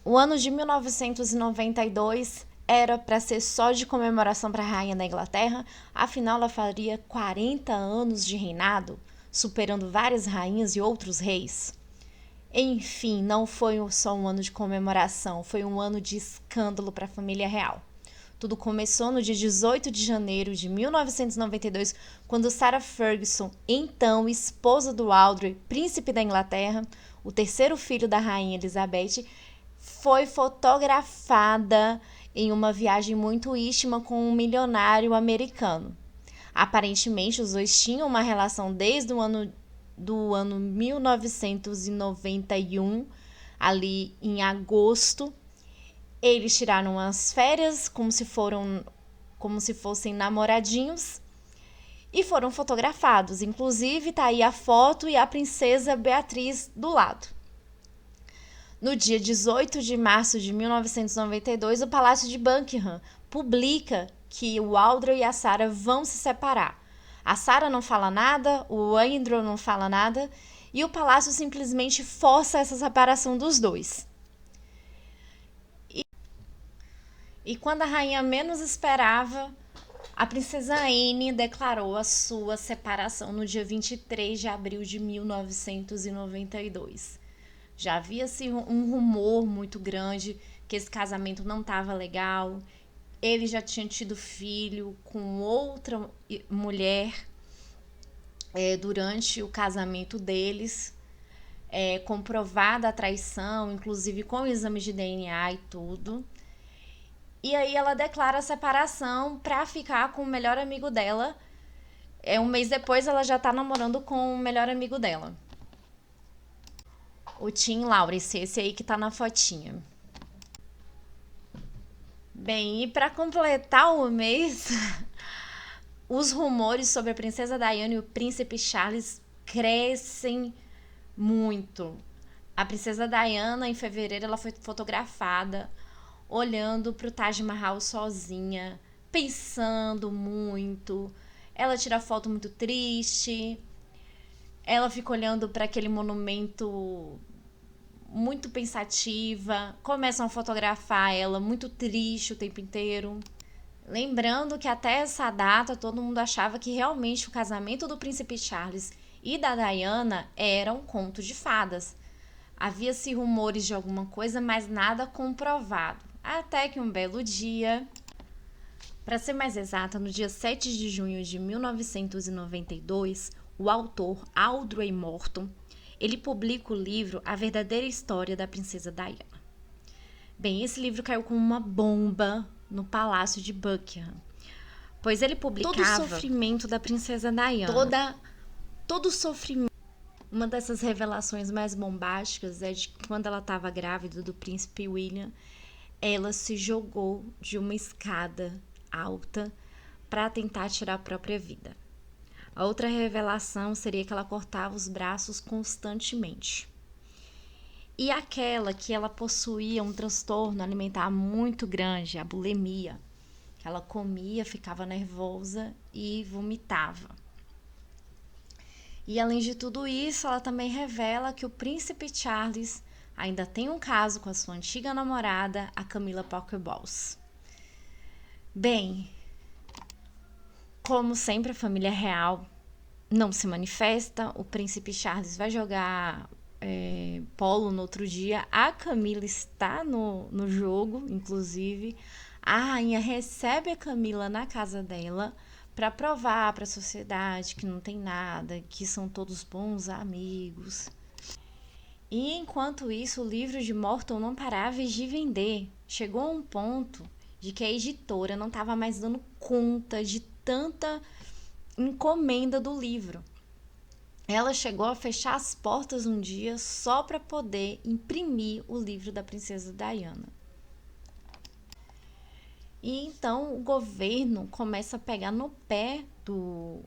O ano de 1992 era para ser só de comemoração para a rainha da Inglaterra, afinal ela faria 40 anos de reinado, superando várias rainhas e outros reis. Enfim, não foi só um ano de comemoração, foi um ano de escândalo para a família real. Tudo começou no dia 18 de janeiro de 1992, quando Sarah Ferguson, então esposa do Audrey, príncipe da Inglaterra, o terceiro filho da rainha Elizabeth, foi fotografada em uma viagem muito íntima com um milionário americano. Aparentemente, os dois tinham uma relação desde o ano 1991, ali em agosto. Eles tiraram umas férias como se fossem namoradinhos e foram fotografados. Inclusive, tá aí a foto e a princesa Beatriz do lado. No dia 18 de março de 1992, o Palácio de Buckingham publica que o Audrey e a Sarah vão se separar. A Sarah não fala nada, o Andrew não fala nada e o palácio simplesmente força essa separação dos dois. E quando a rainha menos esperava, a princesa Anne declarou a sua separação no dia 23 de abril de 1992. Já havia-se um rumor muito grande que esse casamento não estava legal. Ele já tinha tido filho com outra mulher durante o casamento deles. Comprovada a traição, inclusive com exame de DNA e tudo. E aí ela declara a separação pra ficar com o melhor amigo dela. Um mês depois ela já tá namorando com o melhor amigo dela. O Tim Lawrence, esse aí que tá na fotinha. Bem, e pra completar o mês, os rumores sobre a princesa Diana e o príncipe Charles crescem muito. A princesa Diana, em fevereiro, ela foi fotografada olhando pro Taj Mahal sozinha, pensando muito. Ela tira foto muito triste. Ela fica olhando para aquele monumento muito pensativa. Começam a fotografar ela muito triste o tempo inteiro. Lembrando que até essa data todo mundo achava que realmente o casamento do príncipe Charles e da Diana era um conto de fadas. Havia-se rumores de alguma coisa, mas nada comprovado. Até que um belo dia, para ser mais exata, no dia 7 de junho de 1992, o autor Audrey Morton, ele publica o livro A Verdadeira História da Princesa Diana. Bem, esse livro caiu como uma bomba no Palácio de Buckingham, pois ele publicava todo o sofrimento da Princesa Diana. Todo o sofrimento. Uma dessas revelações mais bombásticas é de que quando ela estava grávida do príncipe William, ela se jogou de uma escada alta para tentar tirar a própria vida. A outra revelação seria que ela cortava os braços constantemente. E aquela que ela possuía um transtorno alimentar muito grande, a bulimia. Ela comia, ficava nervosa e vomitava. E além de tudo isso, ela também revela que o príncipe Charles ainda tem um caso com a sua antiga namorada, a Camilla Parker Bowles. Bem, como sempre, a família real não se manifesta. O príncipe Charles vai jogar polo no outro dia. A Camilla está no jogo, inclusive. A rainha recebe a Camilla na casa dela para provar para a sociedade que não tem nada, que são todos bons amigos. E enquanto isso, o livro de Morton não parava de vender. Chegou a um ponto de que a editora não estava mais dando conta de tanta encomenda do livro. Ela chegou a fechar as portas um dia só para poder imprimir o livro da princesa Diana. E então o governo começa a pegar no pé do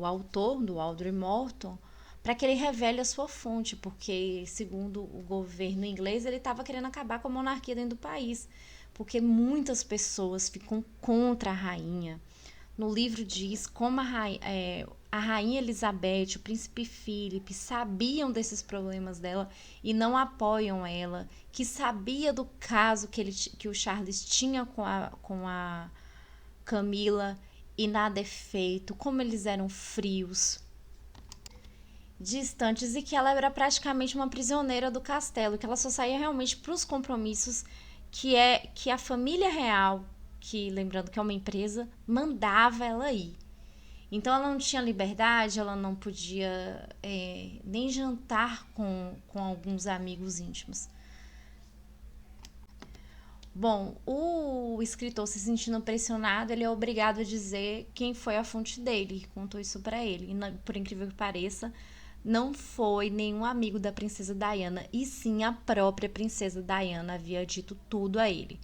autor, do Audrey Morton, para que ele revele a sua fonte, porque, segundo o governo inglês, ele estava querendo acabar com a monarquia dentro do país, porque muitas pessoas ficam contra a rainha. no livro diz como a rainha Elizabeth, o príncipe Philip sabiam desses problemas dela e não apoiam ela, que sabia do caso que o Charles tinha com a Camila e nada é feito, como eles eram frios, distantes e que ela era praticamente uma prisioneira do castelo, que ela só saía realmente para os compromissos que a família real, que lembrando que é uma empresa, mandava ela ir. Então ela não tinha liberdade, ela não podia nem jantar com alguns amigos íntimos. Bom, o escritor se sentindo pressionado, ele é obrigado a dizer quem foi a fonte dele, contou isso para ele. E, por incrível que pareça, não foi nenhum amigo da princesa Diana, e sim a própria princesa Diana havia dito tudo a ele.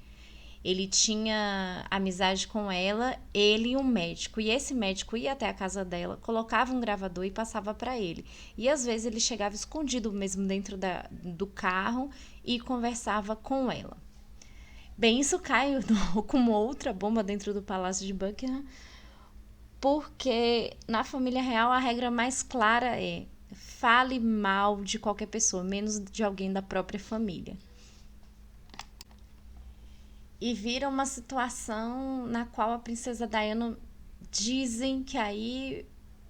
Ele tinha amizade com ela, ele e um médico. E esse médico ia até a casa dela, colocava um gravador e passava para ele. E às vezes ele chegava escondido mesmo dentro do carro e conversava com ela. Bem, isso cai como outra bomba dentro do Palácio de Buckingham, porque na família real a regra mais clara é: fale mal de qualquer pessoa, menos de alguém da própria família. E vira uma situação na qual a princesa Diana dizem que aí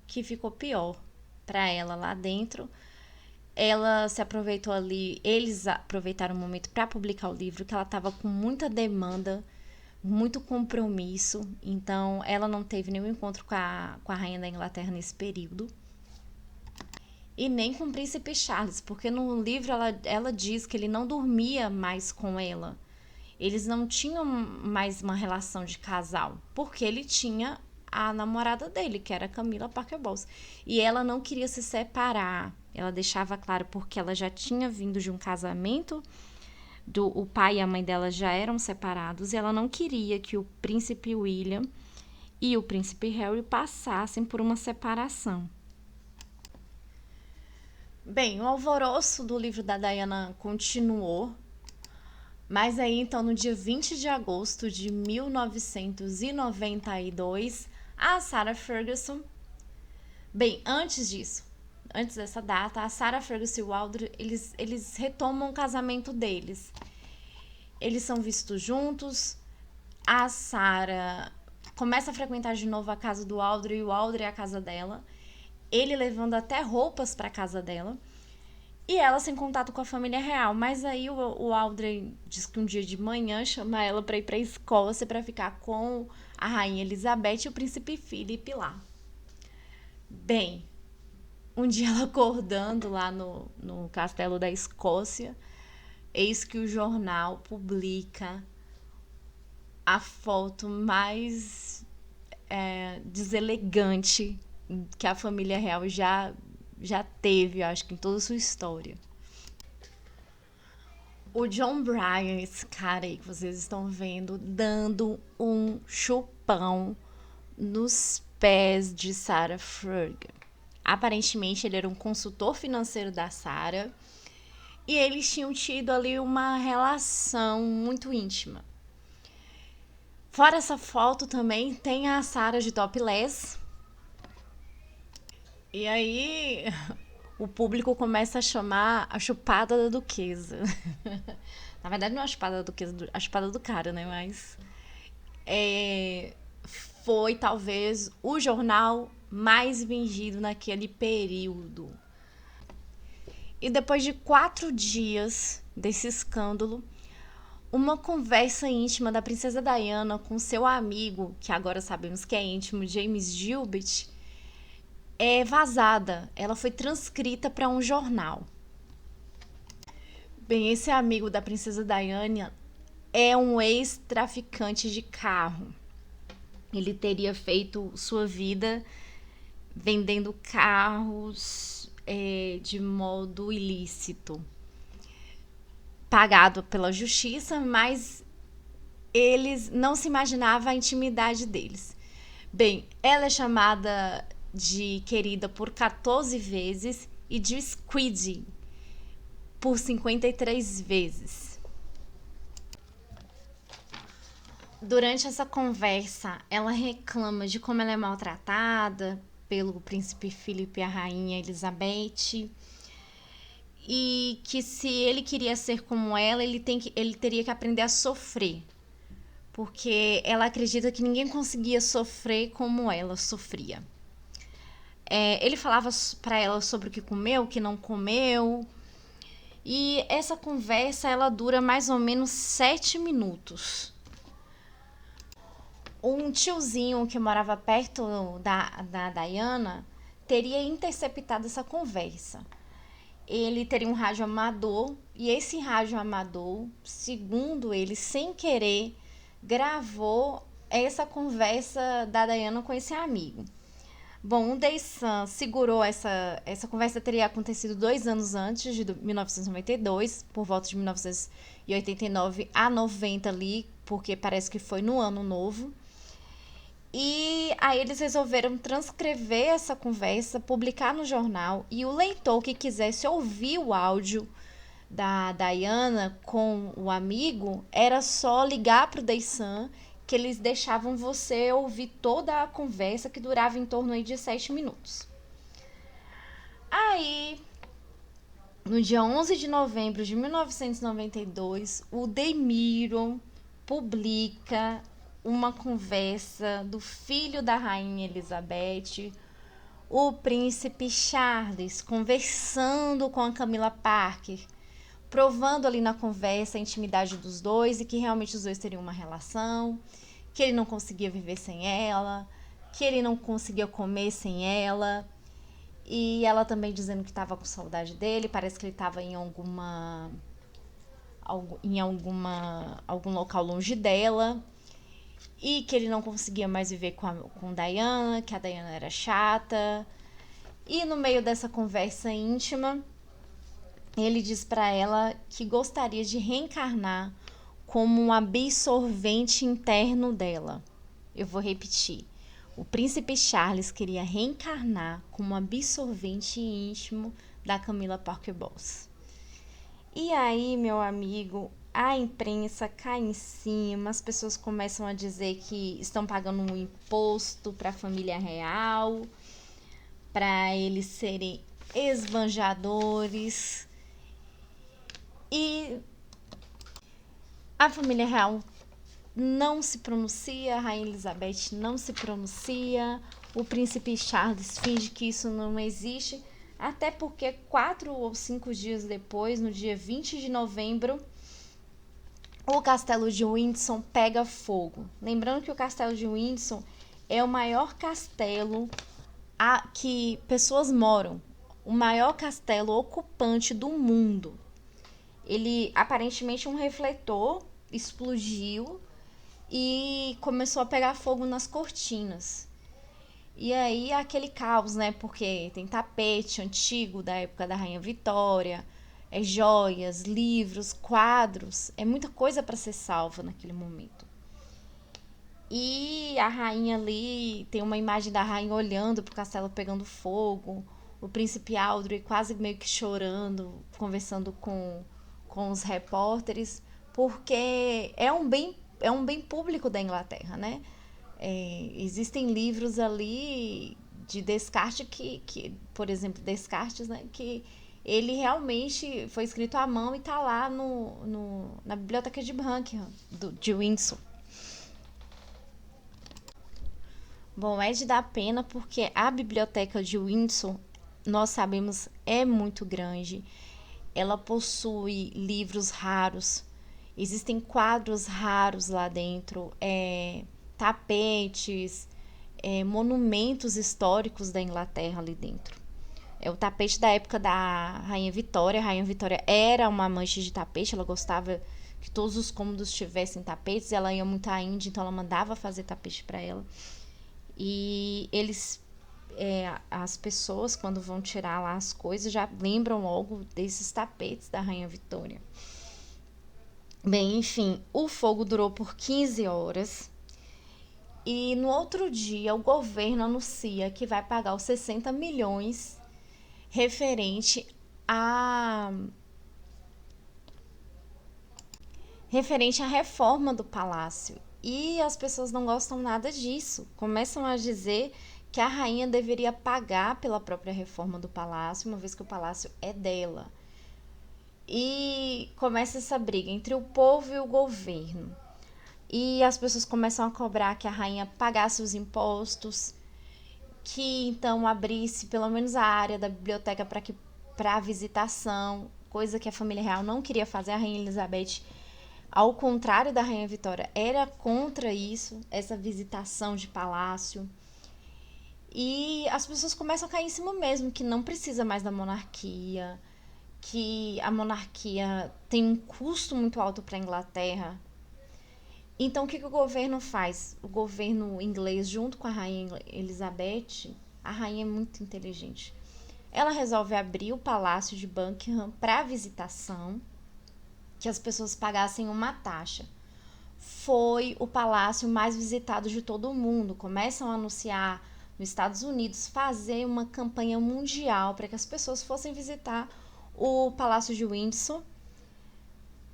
que ficou pior para ela lá dentro. Ela se aproveitou ali, eles aproveitaram o momento para publicar o livro, que ela estava com muita demanda, muito compromisso, então ela não teve nenhum encontro com a rainha da Inglaterra nesse período. E nem com o príncipe Charles, porque no livro ela diz que ele não dormia mais com ela. Eles não tinham mais uma relação de casal, porque ele tinha a namorada dele, que era Camila Parker Bowles. E ela não queria se separar. Ela deixava claro porque ela já tinha vindo de um casamento, o pai e a mãe dela já eram separados, e ela não queria que o príncipe William e o príncipe Harry passassem por uma separação. Bem, o alvoroço do livro da Diana continuou, mas aí então no dia 20 de agosto de 1992, a Sarah Ferguson... Bem, antes dessa data, a Sarah Ferguson e o Audrey, eles retomam o casamento deles. Eles são vistos juntos, a Sarah começa a frequentar de novo a casa do Audrey e o Audrey a casa dela, ele levando até roupas para a casa dela. E ela sem contato com a família real. Mas aí o Audrey diz que um dia de manhã chama ela para ir para a Escócia para ficar com a rainha Elizabeth e o príncipe Philip lá. Bem, um dia ela acordando lá no castelo da Escócia, eis que o jornal publica a foto mais deselegante que a família real já teve, acho que em toda a sua história. O John Bryan, esse cara aí que vocês estão vendo, dando um chupão nos pés de Sarah Ferguson. Aparentemente ele era um consultor financeiro da Sarah e eles tinham tido ali uma relação muito íntima. Fora essa foto também tem a Sarah de topless. E aí o público começa a chamar a chupada da duquesa. Na verdade não é a chupada da duquesa, a chupada do cara, né? Mas foi talvez o jornal mais vendido naquele período. E depois de 4 dias desse escândalo, uma conversa íntima da princesa Diana com seu amigo, que agora sabemos que é íntimo, James Gilbert, é vazada. Ela foi transcrita para um jornal. Bem, esse amigo da princesa Diana é um ex-traficante de carro. Ele teria feito sua vida vendendo carros de modo ilícito, pagado pela justiça, mas eles não se imaginavam a intimidade deles. Bem, ela é chamada de querida por 14 vezes e de Squid por 53 vezes. Durante essa conversa, ela reclama de como ela é maltratada pelo príncipe Filipe e a rainha Elizabeth, e que se ele queria ser como ela, ele teria que aprender a sofrer, porque ela acredita que ninguém conseguia sofrer como ela sofria. Ele falava para ela sobre o que comeu, o que não comeu, e essa conversa ela dura mais ou menos 7 minutos. Um tiozinho que morava perto da Diana teria interceptado essa conversa. Ele teria um rádio amador, e esse rádio amador, segundo ele, sem querer, gravou essa conversa da Diana com esse amigo. Bom, o Daysan segurou essa conversa, teria acontecido 2 anos antes, de 1992, por volta de 1989 a 90 ali, porque parece que foi no ano novo. E aí eles resolveram transcrever essa conversa, publicar no jornal, e o leitor que quisesse ouvir o áudio da Diana com o amigo, era só ligar pro Daysan, que eles deixavam você ouvir toda a conversa, que durava em torno aí de 7 minutos. Aí, no dia 11 de novembro de 1992, o The Mirror publica uma conversa do filho da rainha Elizabeth, o príncipe Charles, conversando com a Camilla Parker, provando ali na conversa a intimidade dos dois e que realmente os dois teriam uma relação, que ele não conseguia viver sem ela, que ele não conseguia comer sem ela, e ela também dizendo que estava com saudade dele. Parece que ele estava em algum local longe dela, e que ele não conseguia mais viver com Diana, que a Diana era chata. E no meio dessa conversa íntima, ele diz para ela que gostaria de reencarnar como um absorvente interno dela. Eu vou repetir. O príncipe Charles queria reencarnar como um absorvente íntimo da Camilla Parker Bowles. E aí, meu amigo, a imprensa cai em cima, as pessoas começam a dizer que estão pagando um imposto para a família real, para eles serem esbanjadores. E a família real não se pronuncia, a rainha Elizabeth não se pronuncia, o príncipe Charles finge que isso não existe, até porque 4 ou 5 dias depois, no dia 20 de novembro, o castelo de Windsor pega fogo. Lembrando que o castelo de Windsor é o maior castelo que pessoas moram, o maior castelo ocupante do mundo. Ele, aparentemente, um refletor explodiu e começou a pegar fogo nas cortinas. E aí aquele caos, né? Porque tem tapete antigo da época da Rainha Vitória, joias, livros, quadros, é muita coisa para ser salva naquele momento. E a rainha ali, tem uma imagem da rainha olhando pro castelo pegando fogo, o príncipe Aldrich quase meio que chorando, conversando com os repórteres, porque é um bem público da Inglaterra, né? Existem livros ali de Descartes por exemplo, Descartes, né, que ele realmente foi escrito à mão e está lá na biblioteca de Buckingham, de Windsor. Bom, é de dar pena porque a biblioteca de Windsor, nós sabemos, é muito grande. Ela possui livros raros, existem quadros raros lá dentro, tapetes, monumentos históricos da Inglaterra ali dentro. É o tapete da época da Rainha Vitória. A Rainha Vitória era uma amante de tapete, ela gostava que todos os cômodos tivessem tapetes. Ela ia muito à Índia, então ela mandava fazer tapete para ela. E as pessoas, quando vão tirar lá as coisas, já lembram logo desses tapetes da Rainha Vitória. Bem, enfim, o fogo durou por 15 horas. E no outro dia, o governo anuncia que vai pagar os 60 milhões referente à reforma do palácio. E as pessoas não gostam nada disso. Começam a dizer que a rainha deveria pagar pela própria reforma do palácio, uma vez que o palácio é dela. E começa essa briga entre o povo e o governo. E as pessoas começam a cobrar que a rainha pagasse os impostos, que então abrisse pelo menos a área da biblioteca para visitação, coisa que a família real não queria fazer. A rainha Elizabeth, ao contrário da rainha Vitória, era contra isso, essa visitação de palácio. E as pessoas começam a cair em cima mesmo, que não precisa mais da monarquia, que a monarquia tem um custo muito alto para a Inglaterra. Então, o que o governo faz? O governo inglês, junto com a rainha Elizabeth, a rainha é muito inteligente. Ela resolve abrir o palácio de Buckingham para visitação, que as pessoas pagassem uma taxa. Foi o palácio mais visitado de todo o mundo. Começam a anunciar nos Estados Unidos, fazer uma campanha mundial para que as pessoas fossem visitar o Palácio de Windsor,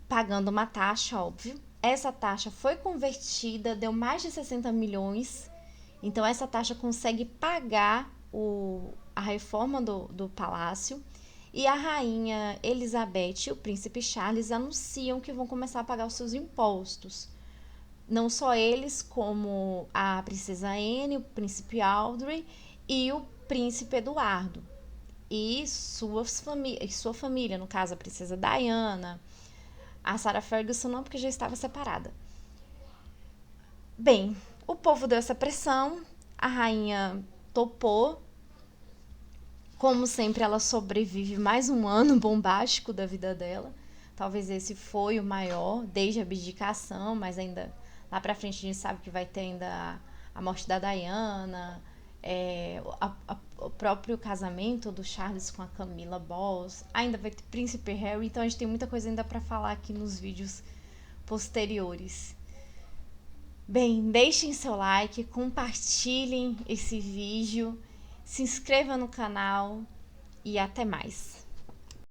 pagando uma taxa, óbvio. Essa taxa foi convertida, deu mais de 60 milhões. Então, essa taxa consegue pagar a reforma do palácio. E a rainha Elizabeth e o príncipe Charles anunciam que vão começar a pagar os seus impostos. Não só eles, como a princesa Anne, o príncipe Audrey e o príncipe Eduardo. E sua família, no caso a princesa Diana. A Sarah Ferguson não, porque já estava separada. Bem, o povo deu essa pressão, a rainha topou. Como sempre, ela sobrevive mais um ano bombástico da vida dela. Talvez esse foi o maior, desde a abdicação, mas ainda lá pra frente a gente sabe que vai ter ainda a morte da Diana, o próprio casamento do Charles com a Camilla Bowles, ainda vai ter Príncipe Harry, então a gente tem muita coisa ainda pra falar aqui nos vídeos posteriores. Bem, deixem seu like, compartilhem esse vídeo, se inscreva no canal e até mais.